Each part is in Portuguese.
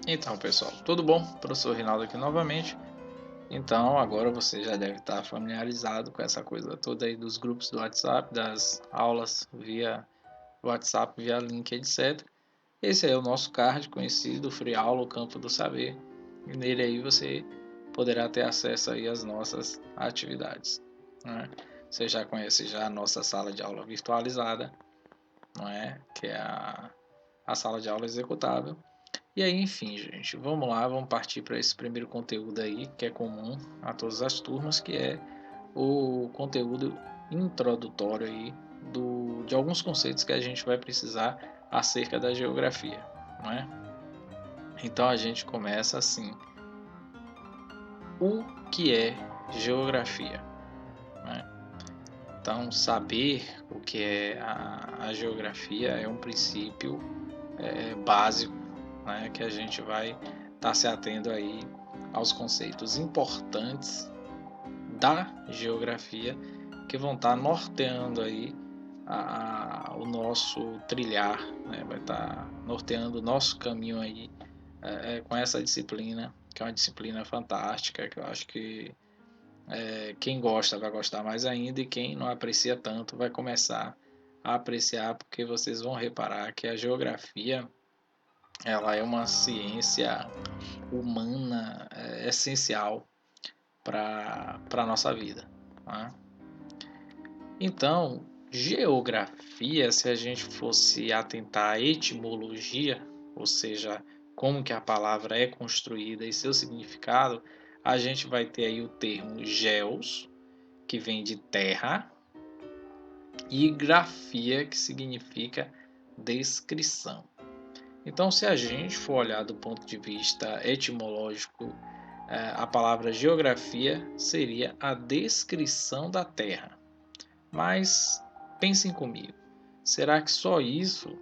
Então, pessoal, tudo bom? Professor Rinaldo aqui novamente. Então, agora você já deve estar familiarizado com essa coisa toda aí dos grupos do WhatsApp, das aulas via WhatsApp, via link, etc. Esse é o nosso card conhecido, Free Aula, o Campo do Saber. E nele aí você poderá ter acesso aí às nossas atividades, né? Você já conhece já a nossa sala de aula virtualizada, não é? Que é a sala de aula executável. E aí, enfim, gente, vamos lá, vamos partir para esse primeiro conteúdo aí, que é comum a todas as turmas, que é o conteúdo introdutório aí de alguns conceitos que a gente vai precisar acerca da geografia, não é? Então a gente começa assim: o que é geografia, né? Então, saber o que é a geografia é um princípio básico, né, que a gente vai estar se atendo aí aos conceitos importantes da geografia que vão estar norteando aí o nosso trilhar, né, vai estar norteando o nosso caminho aí com essa disciplina, que é uma disciplina fantástica, que eu acho que quem gosta vai gostar mais ainda e quem não aprecia tanto vai começar a apreciar, porque vocês vão reparar que a geografia ela é uma ciência humana essencial para a nossa vida, né? Então, geografia, se a gente fosse atentar à etimologia, ou seja, como que a palavra é construída e seu significado, a gente vai ter aí o termo geos, que vem de terra, e grafia, que significa descrição. Então, se a gente for olhar do ponto de vista etimológico, a palavra geografia seria a descrição da Terra. Mas pensem comigo, será que só isso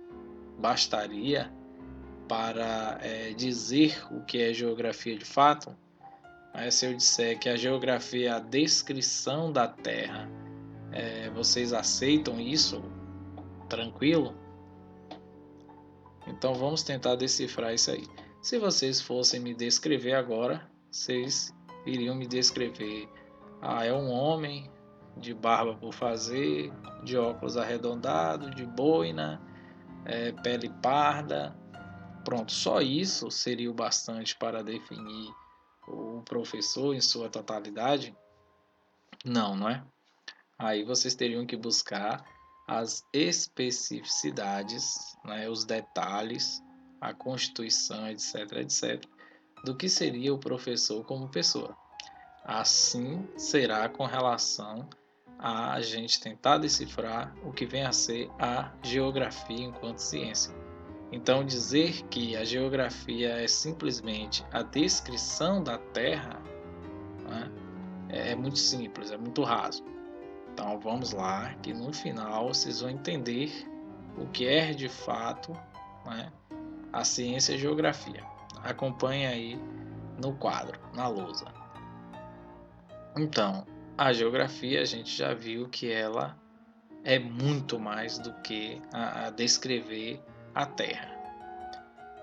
bastaria para dizer o que é geografia de fato? Mas se eu disser que a geografia é a descrição da Terra, vocês aceitam isso? Tranquilo? Então vamos tentar decifrar isso aí. Se vocês fossem me descrever agora, vocês iriam me descrever: ah, é um homem de barba por fazer, de óculos arredondados, de boina, pele parda. Pronto, só isso seria o bastante para definir o professor em sua totalidade? Não, não é? Aí vocês teriam que buscar as especificidades, né, os detalhes, a constituição, etc, etc, do que seria o professor como pessoa. Assim será com relação a gente tentar decifrar o que vem a ser a geografia enquanto ciência. Então, dizer que a geografia é simplesmente a descrição da Terra, né, é muito simples, é muito raso. Então vamos lá, que no final vocês vão entender o que é de fato, né, a ciência e a geografia. Acompanhe aí no quadro, na lousa. Então, a geografia a gente já viu que ela é muito mais do que a descrever a Terra.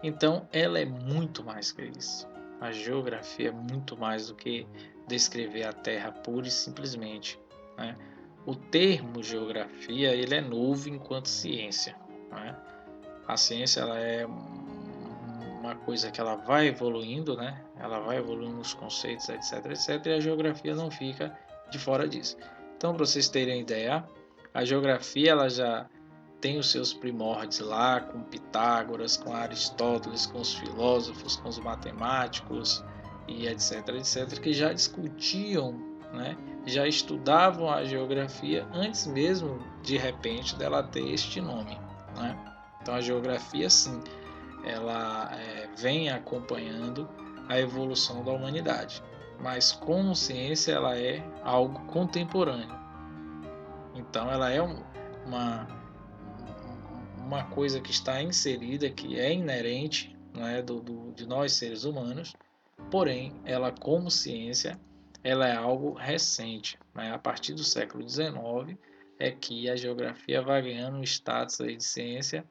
Então, ela é muito mais que isso. A geografia é muito mais do que descrever a Terra pura e simplesmente, né? O termo geografia ele é novo enquanto ciência, né? A ciência ela é uma coisa que ela vai evoluindo, né? Ela vai evoluindo os conceitos, etc, etc, e a geografia não fica de fora disso. Então, para vocês terem ideia, a geografia ela já tem os seus primórdios lá com Pitágoras, com Aristóteles, com os filósofos, com os matemáticos e etc, etc, que já discutiam, né? Já estudavam a geografia antes mesmo de repente dela ter este nome, né? Então a geografia sim, ela vem acompanhando a evolução da humanidade, mas como ciência ela é algo contemporâneo. Então ela é uma coisa que está inserida, que é inerente, né, de nós seres humanos, porém ela como ciência ela é algo recente, né? A partir do século XIX é que a geografia vai ganhando um status aí de ciência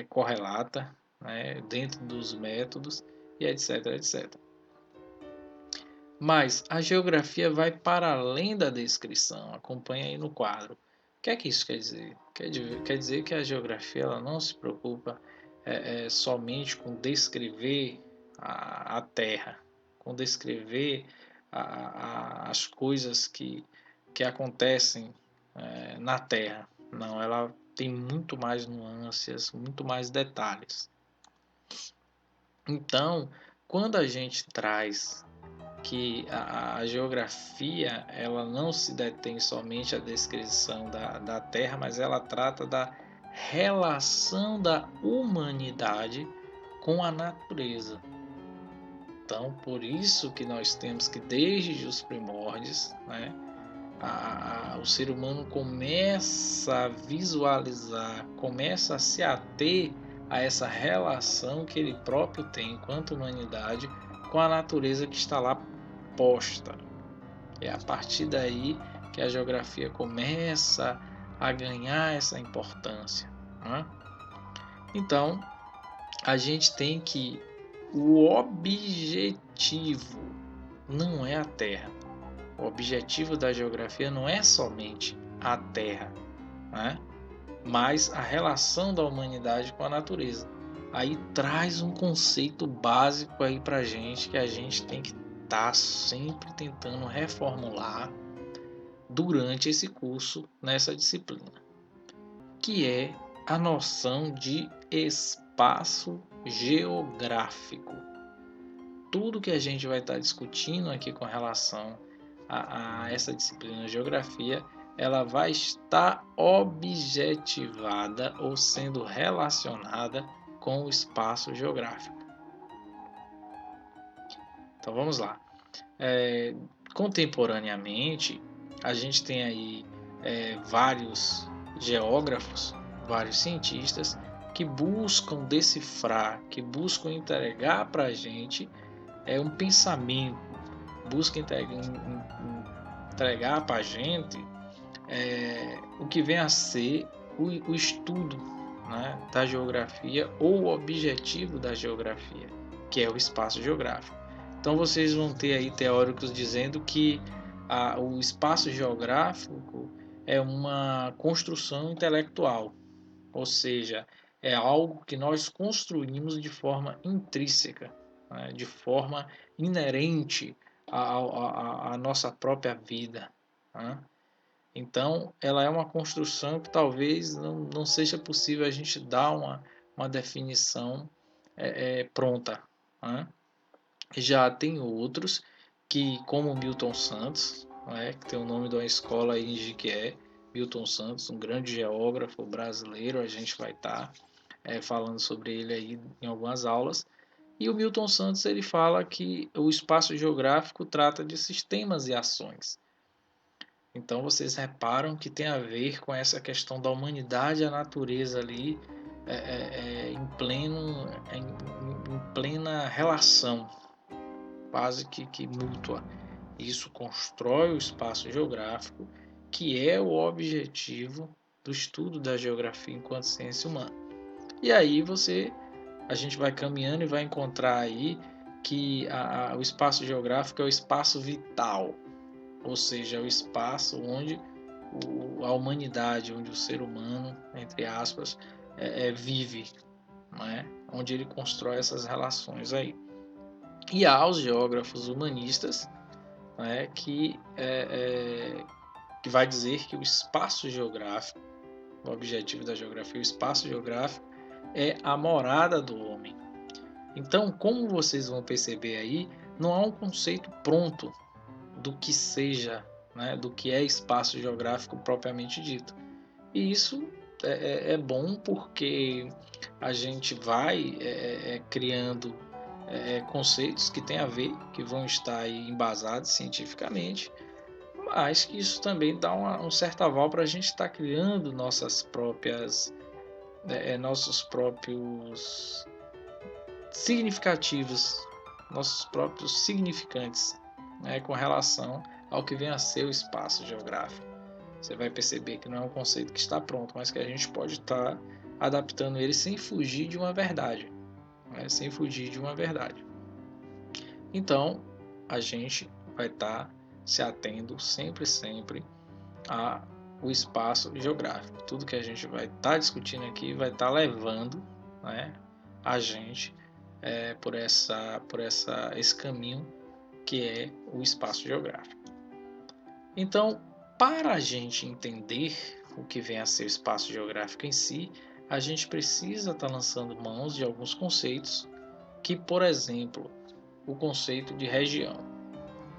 correlata, né, dentro dos métodos e etc, etc. Mas a geografia vai para além da descrição. Acompanha aí no quadro. O que é que isso quer dizer? Quer dizer que a geografia ela não se preocupa somente com descrever a Terra, com descrever as coisas que acontecem na Terra. Não, ela tem muito mais nuances, muito mais detalhes. Então, quando a gente traz que a geografia ela não se detém somente à descrição da Terra, mas ela trata da relação da humanidade com a natureza. Então, por isso que nós temos que, desde os primórdios, né, o ser humano começa a visualizar, começa a se ater a essa relação que ele próprio tem enquanto humanidade com a natureza que está lá posta. É a partir daí que a geografia começa a ganhar essa importância, né? Então, a gente tem que o objetivo não é a Terra. O objetivo da geografia não é somente a Terra, né? Mas a relação da humanidade com a natureza. Aí traz um conceito básico aí para gente que a gente tem que estar sempre tentando reformular durante esse curso, nessa disciplina, que é a noção de espaço geográfico. Tudo que a gente vai estar discutindo aqui com relação a essa disciplina de geografia, ela vai estar objetivada ou sendo relacionada com o espaço geográfico. Então vamos lá. Contemporaneamente, a gente tem aí vários geógrafos, vários cientistas que buscam decifrar, que buscam entregar para a gente um pensamento, buscam entregar para a gente o que vem a ser o estudo, né, da geografia ou o objetivo da geografia, que é o espaço geográfico. Então vocês vão ter aí teóricos dizendo que o espaço geográfico é uma construção intelectual, ou seja, é algo que nós construímos de forma intrínseca, né, de forma inerente à nossa própria vida, né? Então, ela é uma construção que talvez não seja possível a gente dar uma definição pronta, né? Já tem outros que, como Milton Santos, né, que tem o nome de uma escola aí em Jiquié, Milton Santos, um grande geógrafo brasileiro, a gente vai estar falando sobre ele aí em algumas aulas. E o Milton Santos ele fala que o espaço geográfico trata de sistemas e ações. Então vocês reparam que tem a ver com essa questão da humanidade e a natureza ali em plena relação, quase que mútua. Isso constrói o espaço geográfico, que é o objetivo do estudo da geografia enquanto ciência humana. E aí a gente vai caminhando e vai encontrar aí que o espaço geográfico é o espaço vital, ou seja, é o espaço onde a humanidade, onde o ser humano, entre aspas, vive, né? Onde ele constrói essas relações aí. E há os geógrafos humanistas, né, que vai dizer que o espaço geográfico, o objetivo da geografia, o espaço geográfico é a morada do homem. Então, como vocês vão perceber aí, não há um conceito pronto do que seja, né, do que é espaço geográfico propriamente dito. E isso é bom porque a gente vai criando conceitos que têm a ver, que vão estar aí embasados cientificamente, mas que isso também dá um certo aval para a gente estar criando nossos próprios significativos, nossos próprios significantes, né, com relação ao que vem a ser o espaço geográfico. Você vai perceber que não é um conceito que está pronto, mas que a gente pode estar adaptando ele sem fugir de uma verdade. né, sem fugir de uma verdade. Então, a gente vai estar se atendo sempre ao espaço geográfico. Tudo que a gente vai estar discutindo aqui vai estar levando, né, a gente por esse caminho que é o espaço geográfico. Então, para a gente entender o que vem a ser o espaço geográfico em si, a gente precisa estar lançando mãos de alguns conceitos que, por exemplo, o conceito de região.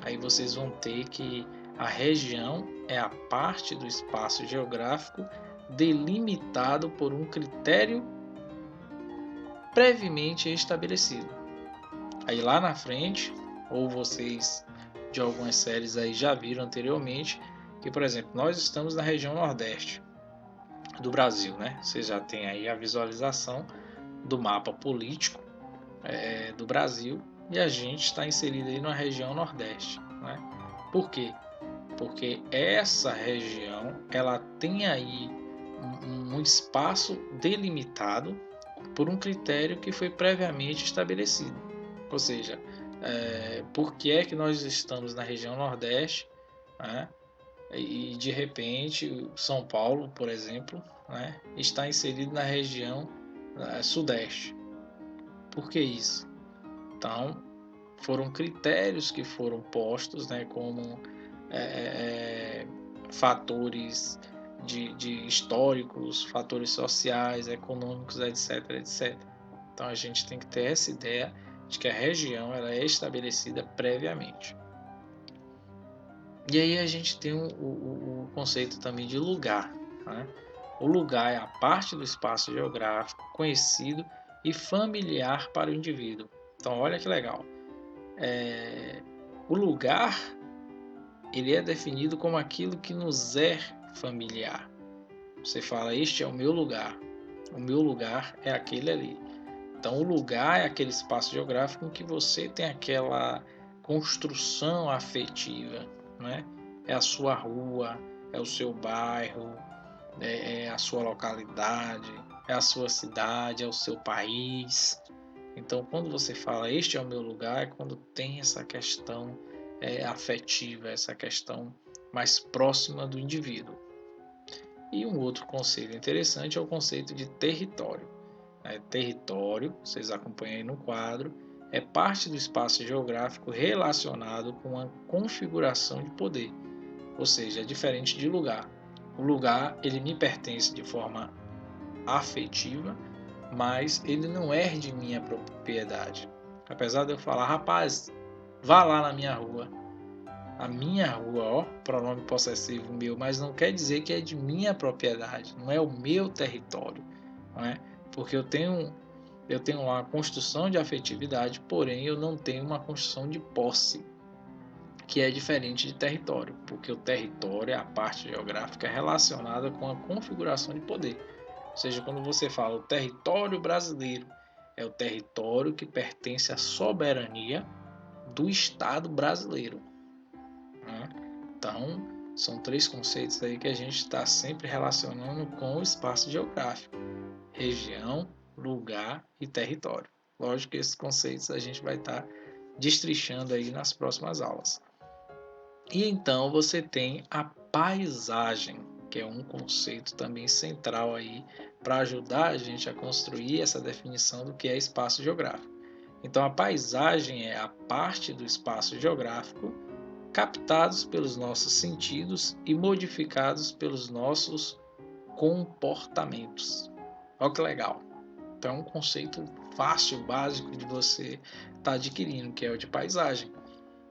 Aí vocês vão ter que a região é a parte do espaço geográfico delimitado por um critério previamente estabelecido. Aí lá na frente, ou vocês de algumas séries aí já viram anteriormente, que por exemplo, nós estamos na região Nordeste do Brasil, né? Você já tem aí a visualização do mapa político do Brasil e a gente está inserido aí na região Nordeste, né? Por quê? Porque essa região ela tem aí um espaço delimitado por um critério que foi previamente estabelecido. Ou seja, por que é que nós estamos na região Nordeste, né? E de repente São Paulo, por exemplo, né, está inserido na região Sudeste. Por que isso? Então, foram critérios que foram postos, né, como fatores de históricos, fatores sociais, econômicos, etc, etc. Então a gente tem que ter essa ideia de que a região ela é estabelecida previamente. E aí a gente tem o conceito também de lugar, né? O lugar é a parte do espaço geográfico conhecido e familiar para o indivíduo. Então olha que legal. O lugar ele é definido como aquilo que nos é familiar. Você fala, este é o meu lugar. O meu lugar é aquele ali. Então, o lugar é aquele espaço geográfico em que você tem aquela construção afetiva, né? É a sua rua, é o seu bairro, é a sua localidade, é a sua cidade, é o seu país. Então, quando você fala este é o meu lugar, é quando tem essa questão afetiva, essa questão mais próxima do indivíduo. E um outro conceito interessante é o conceito de território. Território, vocês acompanham aí no quadro, é parte do espaço geográfico relacionado com a configuração de poder, ou seja, é diferente de lugar. O lugar ele me pertence de forma afetiva, mas ele não é de minha propriedade. Apesar de eu falar, rapaz, vá lá na minha rua. A minha rua, ó, pronome possessivo meu, mas não quer dizer que é de minha propriedade, não é o meu território, não é? Porque eu tenho uma construção de afetividade, porém eu não tenho uma construção de posse, que é diferente de território, porque o território é a parte geográfica relacionada com a configuração de poder. Ou seja, quando você fala o território brasileiro, é o território que pertence à soberania do Estado brasileiro, né? Então, são três conceitos aí que a gente está sempre relacionando com o espaço geográfico: região, lugar e território. Lógico que esses conceitos a gente vai estar destrinchando aí nas próximas aulas. E então você tem a paisagem, que é um conceito também central aí para ajudar a gente a construir essa definição do que é espaço geográfico. Então a paisagem é a parte do espaço geográfico captados pelos nossos sentidos e modificados pelos nossos comportamentos. Olha que legal. Então é um conceito fácil, básico de você estar adquirindo, que é o de paisagem.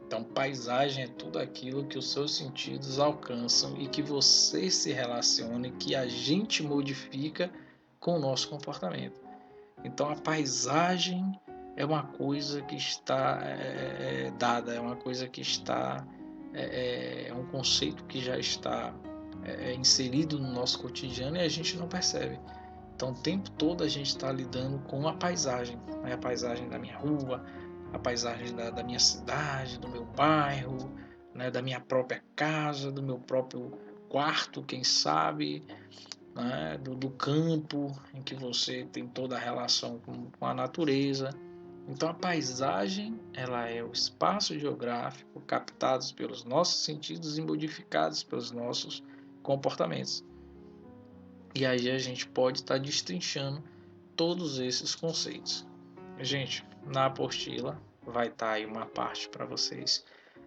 Então, paisagem é tudo aquilo que os seus sentidos alcançam e que você se relaciona e que a gente modifica com o nosso comportamento. Então, a paisagem é uma coisa que está dada, é uma coisa que está é um conceito que já está inserido no nosso cotidiano e a gente não percebe. Então, o tempo todo a gente está lidando com a paisagem, né? A paisagem da minha rua, a paisagem da minha cidade, do meu bairro, né? Da minha própria casa, do meu próprio quarto, quem sabe, né, do campo, em que você tem toda a relação com a natureza. Então a paisagem, ela é o espaço geográfico captados pelos nossos sentidos e modificados pelos nossos comportamentos. E aí a gente pode estar destrinchando todos esses conceitos. Gente, na apostila vai estar aí uma parte para vocês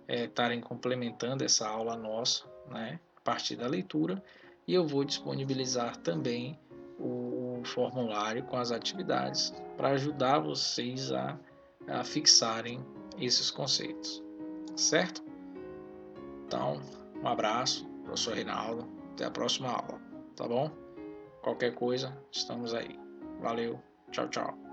estarem complementando essa aula nossa, né, a partir da leitura, e eu vou disponibilizar também o formulário com as atividades para ajudar vocês a fixarem esses conceitos, certo? Então, um abraço, professor Reinaldo, até a próxima aula, tá bom? Qualquer coisa, estamos aí. Valeu, tchau, tchau.